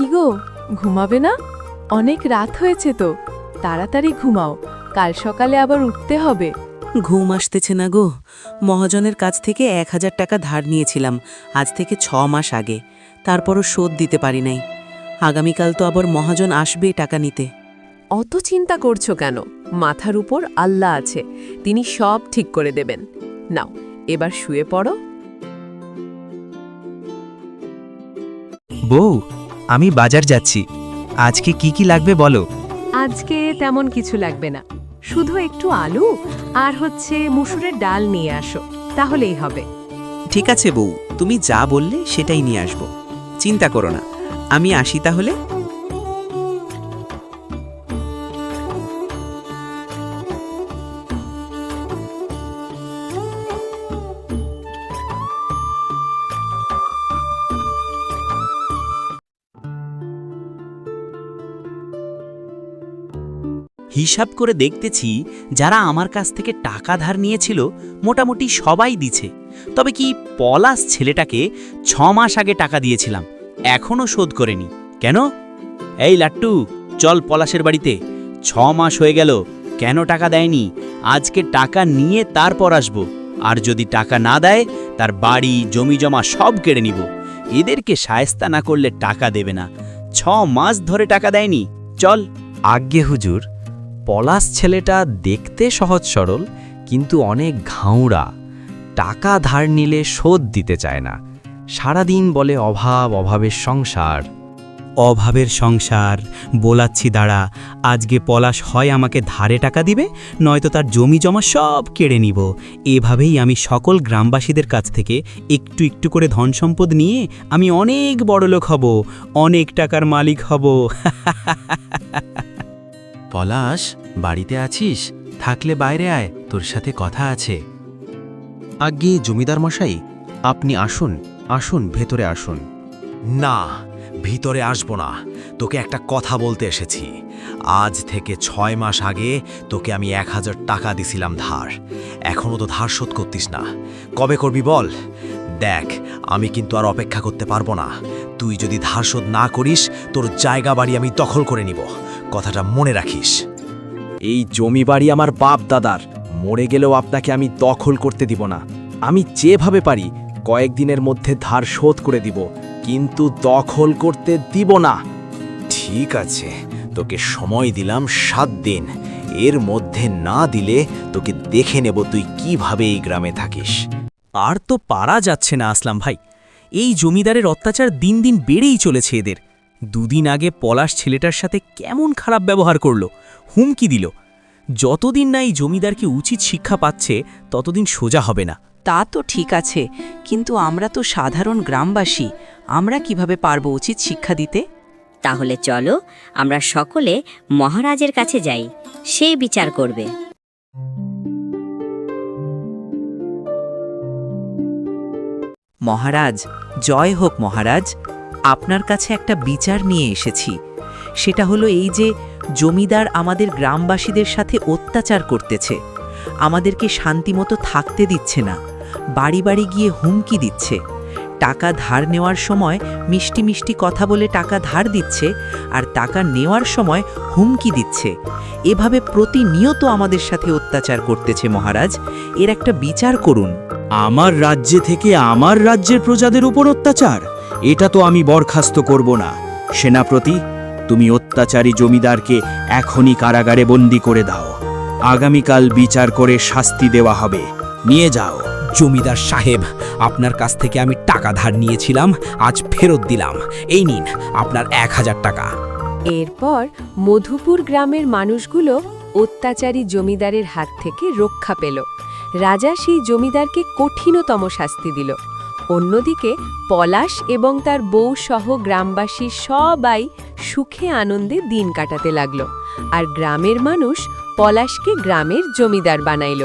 কি গো, ঘুমাবে না? অনেক রাত হয়েছে তো, তাড়াতাড়ি ঘুমাও, কাল সকালে আবার উঠতে হবে। ঘুম আসতেছে না গো। মহাজনের কাছ থেকে 1000 টাকা ধার নিয়েছিলাম আজ থেকে 6 মাস আগে, তারপরও শোধ দিতে পারি নাই। আগামীকাল তো আবার মহাজন আসবে টাকা নিতে। অত চিন্তা করছো কেন? মাথার উপর আল্লাহ আছে, তিনি সব ঠিক করে দেবেন। নাও, এবার শুয়ে পড়ো। বউ, আমি বাজার যাচ্ছি। আজকে কি কি লাগবে বলো। আজকে তেমন কিছু লাগবে না, শুধু একটু আলু আর মুসুরের ডাল নিয়ে আসো, তাহলেই হবে। ঠিক আছে বউ, তুমি যা বললে সেটাই নিয়ে আসব, চিন্তা করো না। আমি আসি তাহলে। হিসাব করে দেখতেছি যারা আমার কাছ থেকে টাকা ধার নিয়েছিল মোটামুটি সবাই দিছে। তবে কি পলাশ ছেলেটাকে 6 মাস আগে টাকা দিয়েছিলাম, এখনো শোধ করেনি। কেন? এই লাট্টু, চল পলাশের বাড়িতে। 6 মাস হয়ে গেল, কেন টাকা দেয়নি? আজকে টাকা নিয়ে তারপর আসব। আর যদি টাকা না দেয়, তার বাড়ি জমি জমা সব কেড়ে নিব। এদেরকে শায়েস্তা না করলে টাকা দেবে না। 6 মাস ধরে টাকা দেয়নি। চল। আজ্ঞে হুজুর, পলাশ ছেলেটা দেখতে সহজ সরল, কিন্তু অনেক ঘাউড়া। টাকা ধার নিলে শোধ দিতে চায় না। সারাদিন বলে অভাব, অভাবের সংসার। অভাবের সংসার বলাচ্ছি দাঁড়া। আজকে পলাশ হয় আমাকে ধারে টাকা দিবে, নয়তো তার জমি জমা সব কেড়ে নিব। এভাবেই আমি সকল গ্রামবাসীদের কাছ থেকে একটু একটু করে ধন সম্পদ নিয়ে আমি অনেক বড়লোক হব, অনেক টাকার মালিক হব। পলাশ, বাড়িতে আছিস? থাকলে বাইরে আয়, তোর সাথে কথা আছে। আজ্ঞে জমিদার মশাই, আপনি আসুন, আসুন, ভেতরে আসুন। না, ভিতরে আসবো না। তোকে একটা কথা বলতে এসেছি। আজ থেকে 6 মাস আগে তোকে আমি 1000 টাকা দিছিলাম ধার। এখনও তো ধার শোধ করতিস না। কবে করবি বল? দেখ, আমি কিন্তু আর অপেক্ষা করতে পারবো না। তুই যদি ধার শোধ না করিস, তোর জায়গা বাড়ি আমি দখল করে নিব। কথাটা মনে রাখিস। এই জমি বাড়ি আমার বাপ দাদার, মরে গেলেও আপনাকে আমি দখল করতে দিব না। আমি যেভাবে পারি কয়েকদিনের মধ্যে ধার শোধ করে দিব, কিন্তু দখল করতে দিব না। ঠিক আছে, তোকে সময় দিলাম 7 দিন। এর মধ্যে না দিলে তোকে দেখে নেব তুই কিভাবে এই গ্রামে থাকিস। আর তো পারা যাচ্ছে না আসলাম ভাই, এই জমিদারের অত্যাচার দিন দিন বেড়েই চলেছে এদের। দুদিন আগে পলাশ ছেলেটার সাথে কেমন খারাপ ব্যবহার করলো, হুমকি দিল। যতদিন না এই জমিদারকে উচিত শিক্ষা পাচ্ছে, ততদিন সোজা হবে না। তা তো ঠিক আছে, কিন্তু আমরা তো সাধারণ গ্রামবাসী, আমরা কিভাবে পারবো উচিত শিক্ষা দিতে? তাহলে চলো আমরা সকলে মহারাজের কাছে যাই, সে বিচার করবে। মহারাজ, জয় হোক মহারাজ। আপনার কাছে একটা বিচার নিয়ে এসেছি। সেটা হলো এই যে জমিদার আমাদের গ্রামবাসীদের সাথে অত্যাচার করতেছে, আমাদেরকে শান্তিমতো থাকতে দিচ্ছে না, বাড়ি বাড়ি গিয়ে হুমকি দিচ্ছে। টাকা ধার নেওয়ার সময় মিষ্টি মিষ্টি কথা বলে টাকা ধার দিচ্ছে, আর টাকা নেওয়ার সময় হুমকি দিচ্ছে। এভাবে প্রতিনিয়ত আমাদের সাথে অত্যাচার করতেছে মহারাজ, এর একটা বিচার করুন। আমার রাজ্যে থেকে আমার রাজ্যের প্রজাদের উপর অত্যাচার, এটা তো আমি বরখাস্ত করব না। সেনাপতি, তুমি অত্যাচারী জমিদারকে এখনই কারাগারে বন্দী করে দাও। আগামীকাল বিচার করে শাস্তি দেওয়া হবে, নিয়ে যাও। জমিদার সাহেব, আপনার কাছ থেকে আমি টাকা ধার নিয়েছিলাম, আজ ফেরত দিলাম। এই নিন আপনার 1000 টাকা। এরপর মধুপুর গ্রামের মানুষগুলো অত্যাচারী জমিদারের হাত থেকে রক্ষা পেল। রাজা সেই জমিদারকে কঠিনতম শাস্তি দিল। অন্যদিকে পলাশ এবং তার বউ সহ গ্রামবাসী সবাই সুখে আনন্দে দিন কাটাতে লাগল, আর গ্রামের মানুষ পলাশকে গ্রামের জমিদার বানাইল।